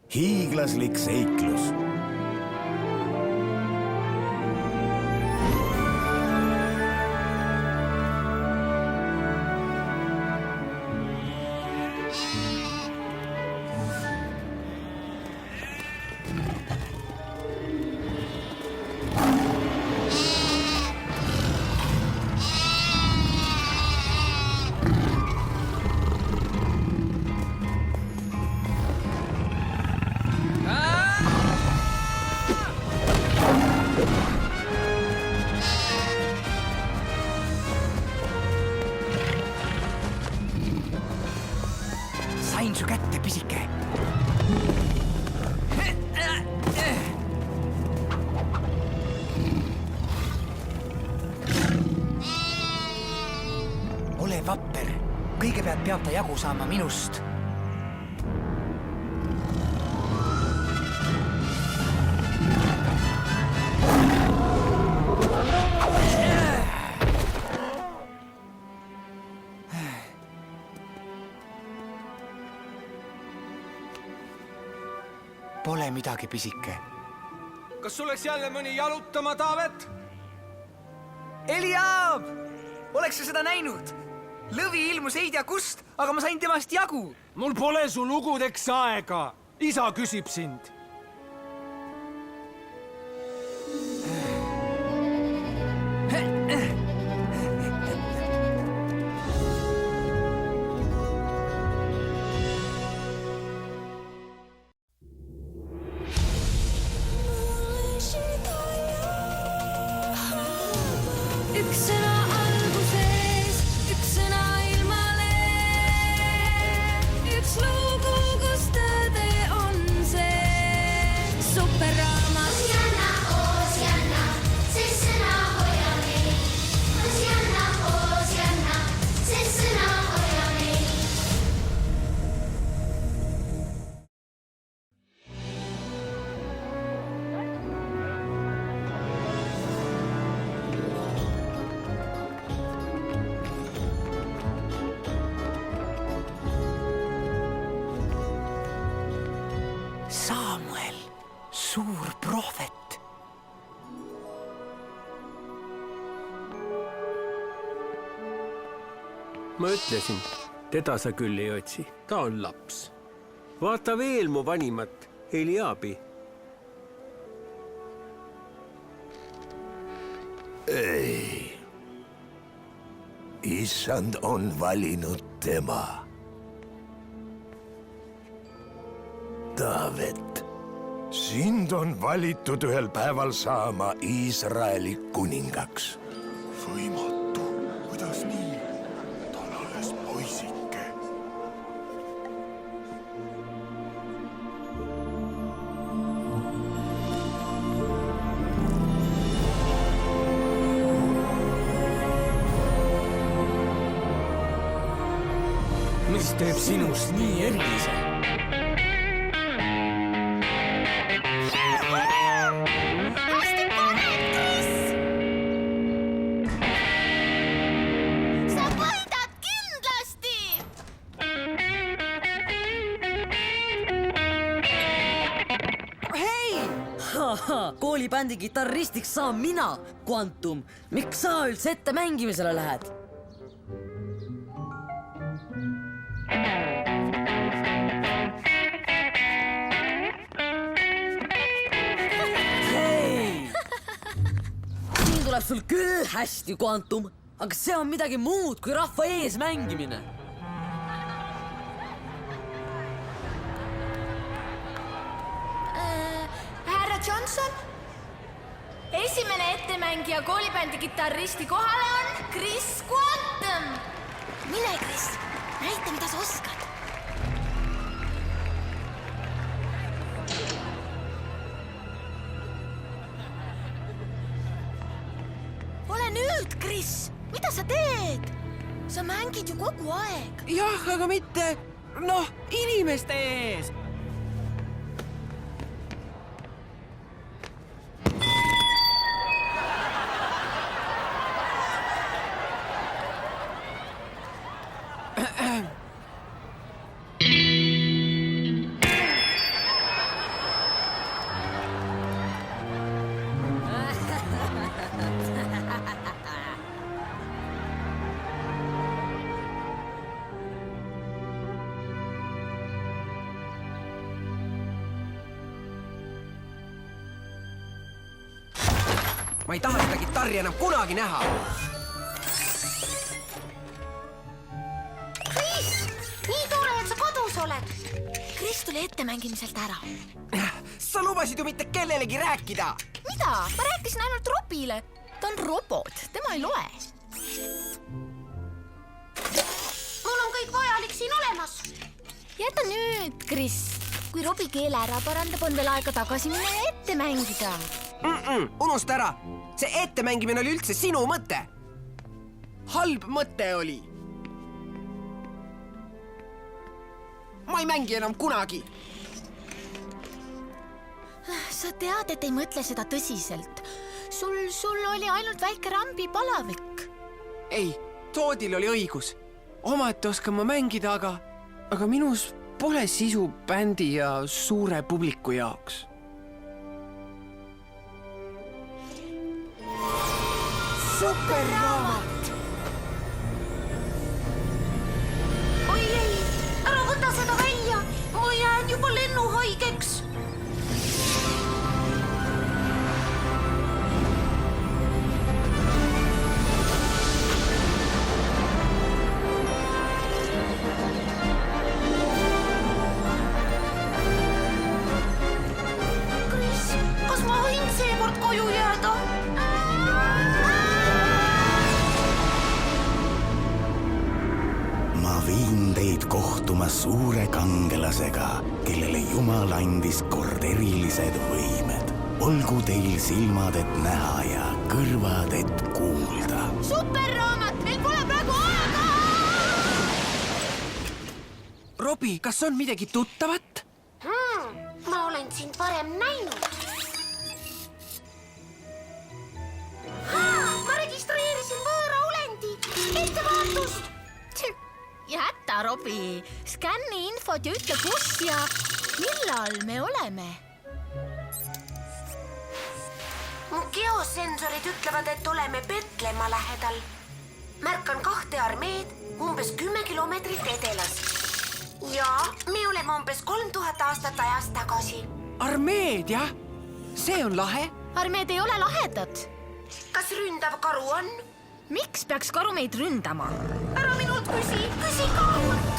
Hiiglaslik seiklus. Sain su kätte, pisike. Ole vapper. Kõigepealt peab ta jagu saama minust. Pole midagi, pisike. Kas suleks jälle mõni jalutama, Taavet? Eliab! Oleks sa seda näinud? Lõvi ilmus ei tea kust, aga ma sain temast jagu. Mul pole su lugudeks aega. Isa küsib sind. Üks sõna alguses, üks sõna ilmale, üks lugu, kus tõde on see superraamat. Oosianna, see sõna hoia meid. Oosianna, see sõna hoia meid. Samuel, suur prohvet. Ma ütlesin, teda sa küll ei otsi. Ta on laps. Vaata veel mu vanimat, Eliabi. Ei. Issand on valinud tema. Taavet, sind on valitud ühel päeval saama Iisraeli kuningaks. Võimatu, kuidas nii? Ta on alles poisike. Mis teeb sinust nii erilise? Hästi paned, Chris! Sa võidad kindlasti! Hei! Koolibändi kitarristiks saan mina, Quantum. Miks sa üldse ette mängimisele lähed? Hei! Siin tuleb sul küll hästi, Quantum, aga see on midagi muud kui rahva ees mängimine. Härra Johnson? Esimene ettemängija koolibändi kitarristi kohale on Chris Quantum. Mine, Chris, näita, mida sa oskad. Ole nüüd, Chris, mida sa teed? Sa mängid ju kogu aeg. Jah, aga mitte, inimeste ees. ma ei taha seda kitarri enam kunagi näha. Kris, nii tore, et sa kodus oled. Kris tuli ettemängimiselt ära. Sa lubasid ju mitte kellelegi rääkida. Mida? Ma rääkisin ainult Robile. Ta on robot, tema ei loe. Mul on kõik vajalik siin olemas. Jäta nüüd, Kris. Kui Robi keele ära parandab, on veel aega tagasi minna ja ette mängida. Unusta ära. See ettemängimine oli üldse sinu mõte. Halb mõte oli. Ma ei mängi enam kunagi. Sa tead, et ei mõtle seda tõsiselt. Sul oli ainult väike rambipalavik. Ei, Toodil oli õigus. Ometi oskan ma mängida, aga minus pole sisu bändi ja suure publiku jaoks. Superraamat! Oi ei, ära võta seda välja. Ma jään juba lennuhaigeks. Kohtuma suure kangelasega, kellele Jumal andis kord erilised võimed. Olgu teil silmad, et näha ja kõrvad, et kuulda. Superraamat, meil pole praegu aega! Robi, kas on midagi tuttavat? Ma olen sind varem näinud. Ma registreerisin võõra olendi. Ettevaatust! Jäta, Robi. Skänni infot ja ütle, kus ja millal me oleme. Mu geosensorid ütlevad, et oleme Petlemma lähedal. Märkan 2 armeed umbes 10 kilomeetrit edelas. Ja me oleme umbes 3000 aastat ajast tagasi. Armeed, jah? See on lahe. Armeed ei ole lahedad. Kas ründav karu on? Miks peaks karu meid ründama? Ära minult küsi karult!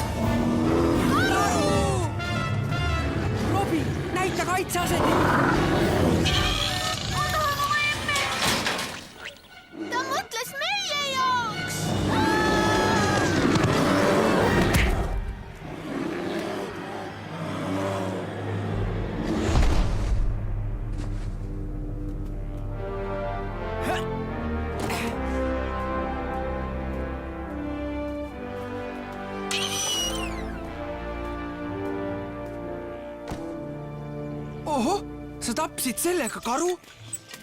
Robi, näita kaitseasetit! Ma tahan oma emme! Ta mõtles meie jaoks! Oho, sa tapsid sellega karu?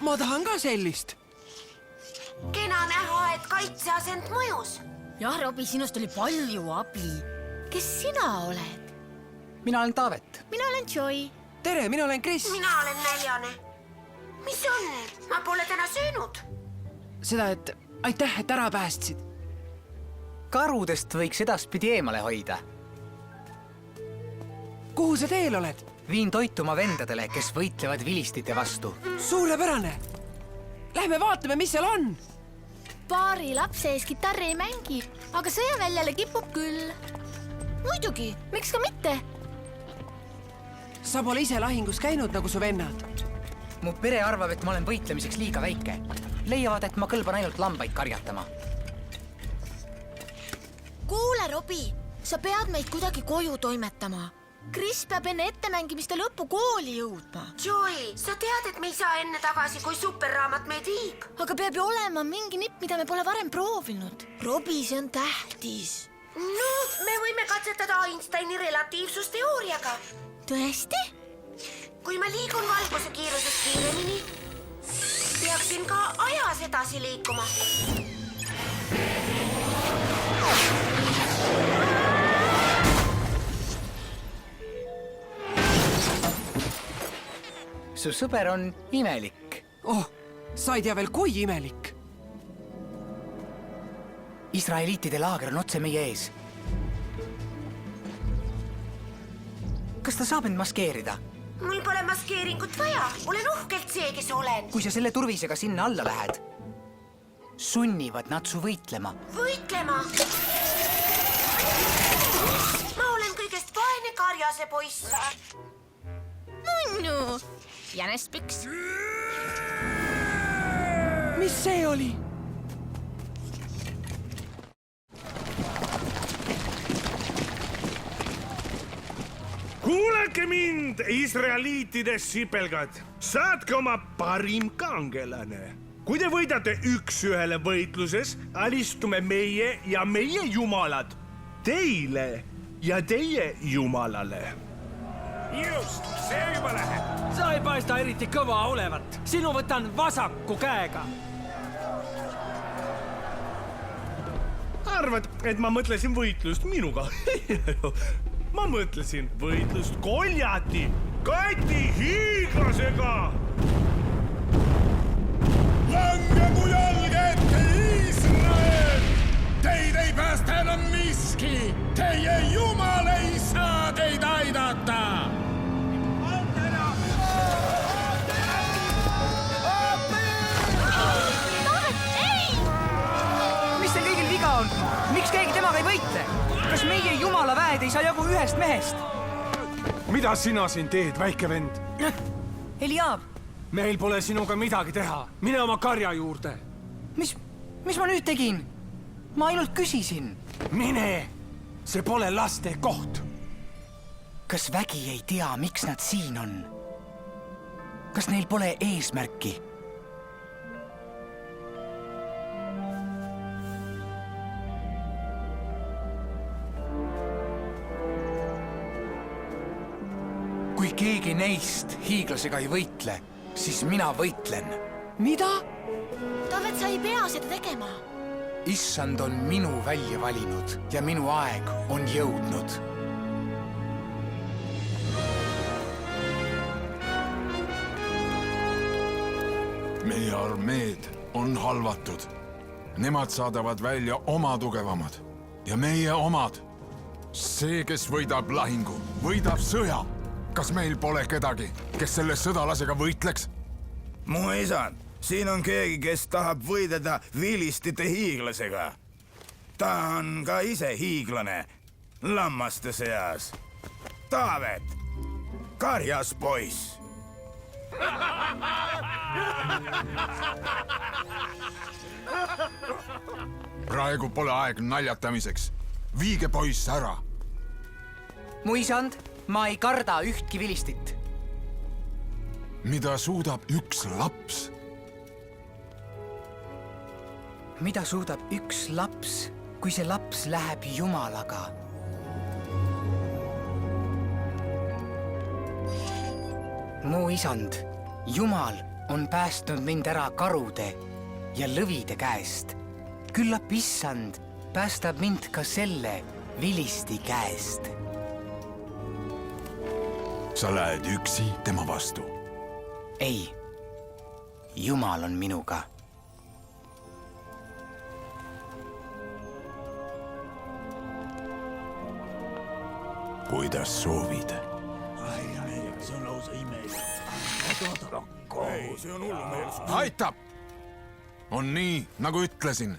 Ma tahan ka sellist. Kena näha, et kaitseasent mõjus. Jah, Robi, sinust oli palju abi. Kes sina oled? Mina olen Taavet. Mina olen Joy. Tere, mina olen Kris. Mina olen näljane. Mis on? Ma pole täna söönud. Seda, et aitäh, et ära päästsid. Karudest võiks edaspidi eemale hoida. Kuhu sa teel oled? Viin toitu oma vendadele, kes võitlevad vilistite vastu. Suurepärane! Lähme vaatame, mis seal on! Paari lapse ees kitarri ei mängi, aga sõjaväljale kipub küll. Muidugi, miks ka mitte? Sa pole ise lahingus käinud nagu su vennad. Mu pere arvab, et ma olen võitlemiseks liiga väike. Leiavad, et ma kõlban ainult lambaid karjatama. Kuule, Robi, sa pead meid kuidagi koju toimetama. Kris peab enne ettemängimiste lõppu kooli jõudma. Joy, sa tead, et me ei saa enne tagasi, kui superraamat meid viib. Aga peab ju olema mingi nipp, mida me pole varem proovinud. Robi, see on tähtis. No, me võime katsetada Einsteini relatiivsusteooriaga. Tõesti? Kui ma liigun valguse kiiruses kiiremini, peaksin ka ajas edasi liikuma. Su sõber on imelik. Oh, sa ei tea veel, kui imelik. Israeliitide laager on otse meie ees. Kas ta saab end maskeerida? mul pole maskeeringut vaja, olen uhkelt see, kes olen. kui sa selle turvisega sinna alla lähed, sunnivad nad su võitlema. Võitlema? Ma olen kõigest vaene karjase poiss. Munnu, jänespüks. mis see oli? kuulake mind, israeliitidest sipelgad. Saatke oma parim kangelane. Kui te võidate üks-ühele võitluses, alistume meie ja meie jumalad teile ja teie jumalale. Just, see juba läheb. sa ei paista eriti kõva olevat. Sinu võtan vasaku käega. Arvad, et ma mõtlesin võitlust minuga? Ma mõtlesin võitlust Koljati, Kati hiiglasega. Langegu jalged, Iisrael! Teid ei päästa enam miski. Teie jumal ei saa teid aidata. mis teil kõigil viga on? Miks keegi temaga ei võitle? Kas meie jumala väed ei saa jagu ühest mehest? Mida sina siin teed, väike vend? Eliab, Meil pole sinuga midagi teha. Mine oma karja juurde. mis ma nüüd tegin? Ma ainult küsisin. Mine! See pole laste koht. Kas vägi ei tea, miks nad siin on? Kas neil pole eesmärki? Kui keegi neist hiiglasega ei võitle, siis mina võitlen. mida? Taavet, sa ei pea seda tegema. Issand on minu välja valinud ja minu aeg on jõudnud. Meie armeed on halvatud. Nemad saadavad välja oma tugevamad ja meie omad. See, kes võidab lahingu, võidab sõja. Kas meil pole kedagi, kes selle sõdalasega võitleks? Mu isand, siin on keegi, kes tahab võidelda vilistite hiiglasega. Ta on ka ise hiiglane lammaste seas. Taavet, karjas poiss. Praegu pole aeg naljatamiseks. Viige poiss ära. Mu isand, ma ei karda ühtki vilistit. Mida suudab üks laps? Mida suudab üks laps, kui see laps läheb Jumalaga? Mu isand, Jumal on päästnud mind ära karude ja lõvide käest. Küllap issand päästab mind ka selle vilisti käest. Sa lähed üksi tema vastu. Ei, Jumal on minuga. Kuidas soovid. Aitab! On nii, nagu ütlesin.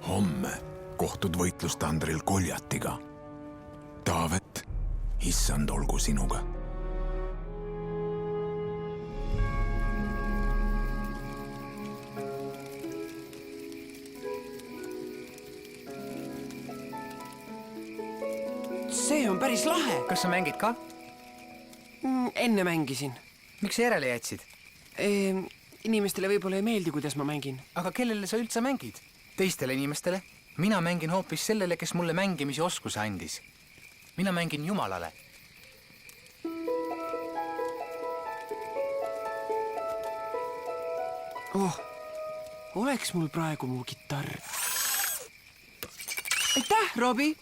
Homme kohtud võitlustandril Koljatiga. Taavet, issand olgu sinuga. See on päris lahe. Kas sa mängid ka? Enne mängisin. Miks sa järele jätsid? Inimestele võib-olla ei meeldi, kuidas ma mängin. Aga kellele sa üldse mängid? Teistele inimestele? Mina mängin hoopis sellele, kes mulle mängimise oskuse andis. Mina mängin Jumalale. Oh, oleks mul praegu mu kitarr. Aitäh, Robi!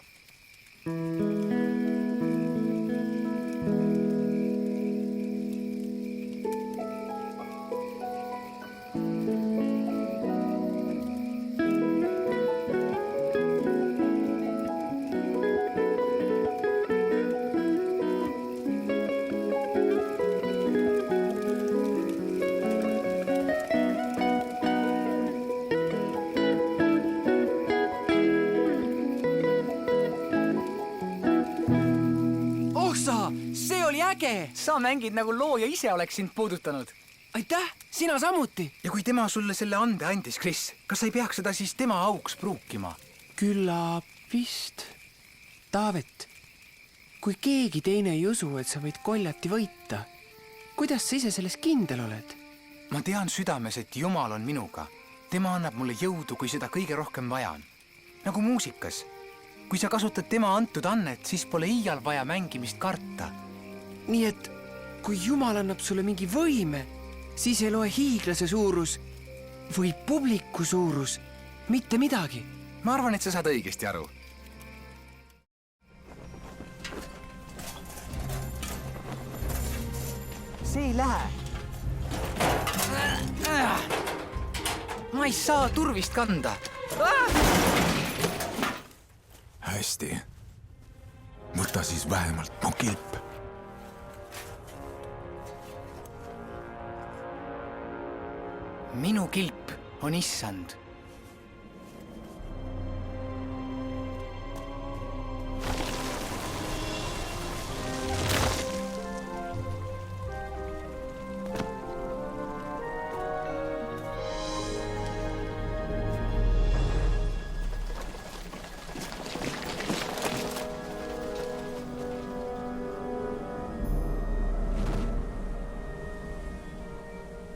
äge! sa mängid nagu looja ise oleks sind puudutanud. Aitäh, sina samuti! Ja kui tema sulle selle ande andis, Kris, kas sa ei peaks seda siis tema auks pruukima? Küllap vist. Taavet, kui keegi teine ei usu, et sa võid koljati võita, kuidas sa ise selles kindel oled? Ma tean südames, et Jumal on minuga. Tema annab mulle jõudu, kui seda kõige rohkem vajan. Nagu muusikas. Kui sa kasutad tema antud annet, siis pole iial vaja mängimist karta. Nii et kui Jumal annab sulle mingi võime, siis ei loe hiiglase suurus või publiku suurus mitte midagi. Ma arvan, et sa saad õigesti aru. See ei lähe. Ma ei saa turvist kanda. Hästi. Võta siis vähemalt mu kilp. Minu kilp on issand.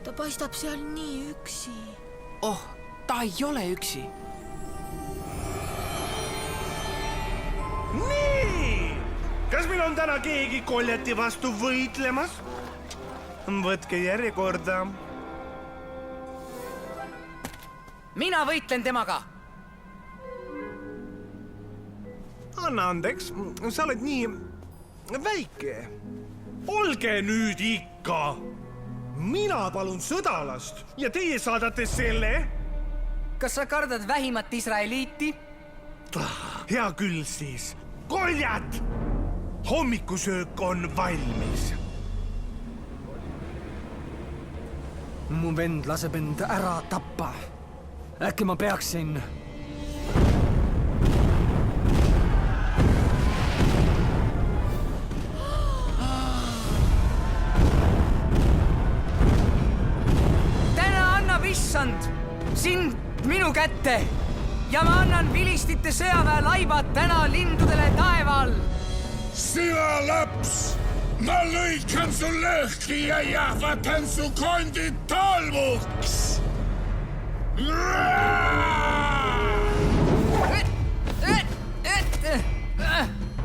Ta paistab seal nii üksi. Oh, ta ei ole üksi. Nii! Kas meil on täna keegi koljati vastu võitlemas? Võtke järjekorda. Mina võitlen temaga. Anna andeks, sa oled nii väike. Olge nüüd ikka! Mina palun sõdalast ja teie saadate selle? Kas sa kardad vähimat Israeliiti? Hea küll siis. Koljat! Hommikusöök on valmis. Mu vend laseb end ära tappa. Äkki ma peaksin... Issand, sind minu kätte ja ma annan vilistite sõjaväe laibad täna lindudele taeval. Sina laps, ma lõikan su lõhki ja jahvatan su kondid tolmuks.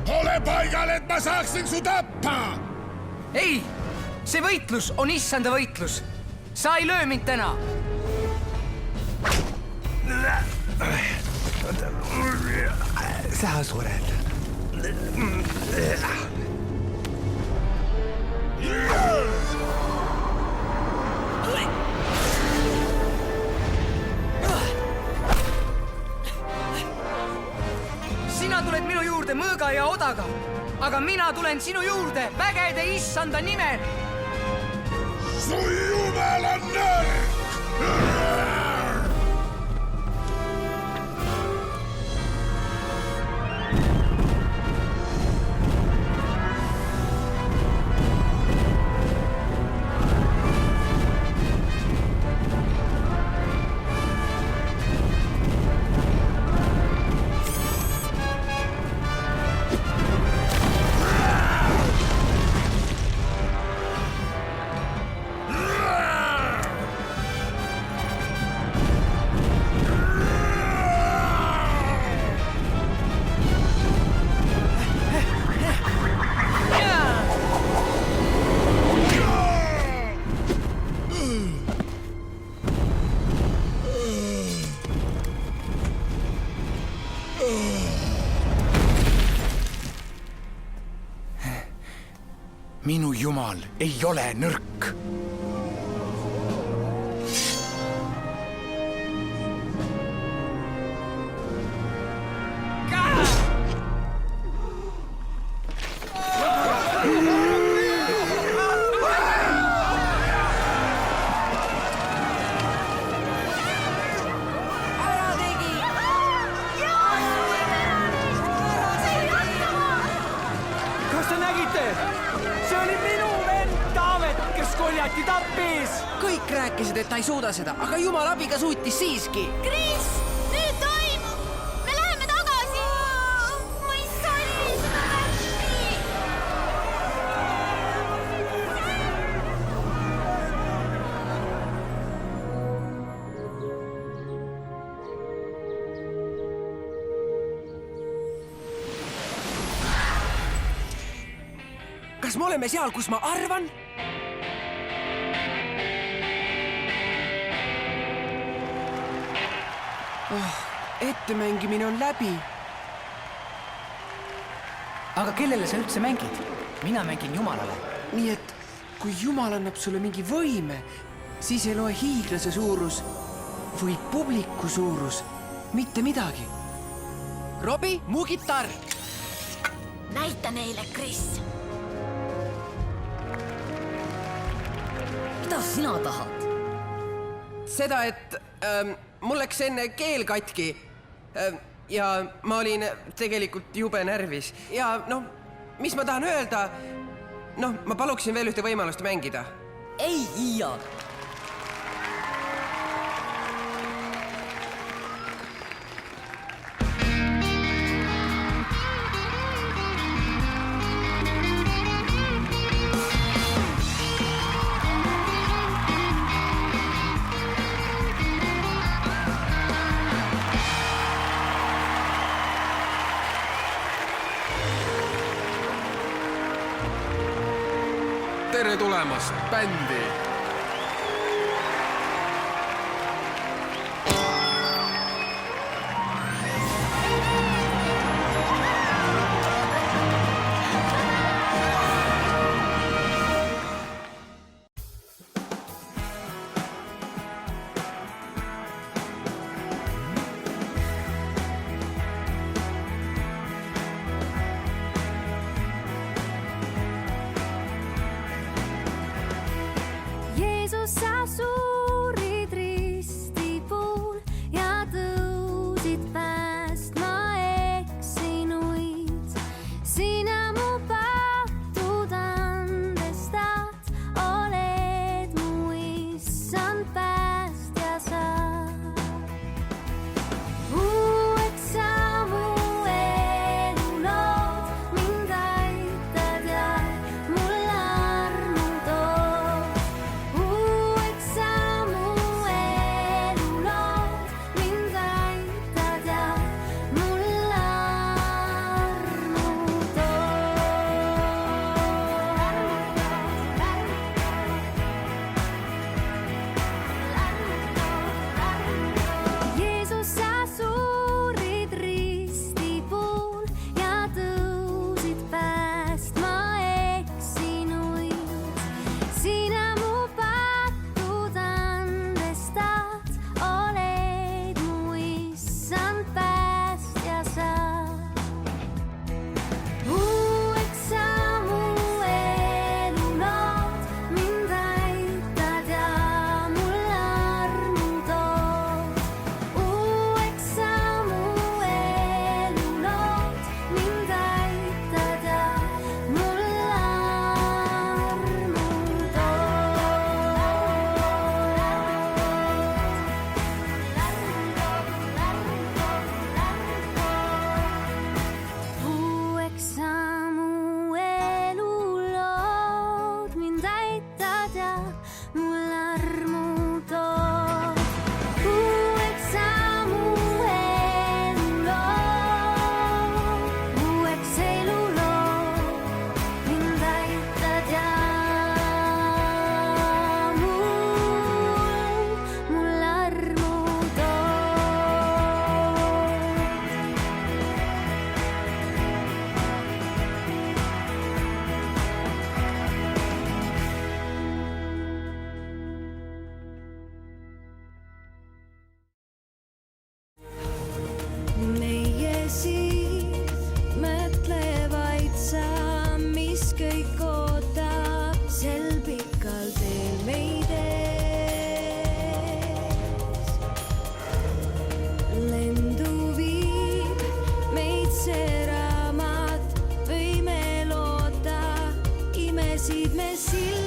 Ole paigal, et ma saaksin su tappa. Ei, see võitlus on issanda võitlus. Sa ei löö mind täna. Sa sured. Sina tuled minu juurde mõõga ja odaga, aga mina tulen sinu juurde vägede issanda nimel. Su jumal on nõrk! Minu Jumal ei ole nõrk. te nägite? See oli minu vend Taavet, kes koljati tappis. kõik rääkisid, et ta ei suuda seda, aga jumala abiga suutis siiski. Kris, nüüd toimub! Me läheme tagasi! Ma ei salli seda värki! kas me oleme seal, kus ma arvan? Ettemängimine on läbi. aga kellele sa üldse mängid? Mina mängin Jumalale. Nii et kui Jumal annab sulle mingi võime, siis ei loe hiiglase suurus või publiku suurus mitte midagi. Robbie, mu kitarr! Näita neile, Kris! Mida sina tahad? Seda, et mul läks enne keel katki ja ma olin tegelikult jube närvis. Ja noh, mis ma tahan öelda? Noh, ma paluksin veel ühte võimalust mängida. Ei, Ian! tere tulemast bändi! võitlesid me silma.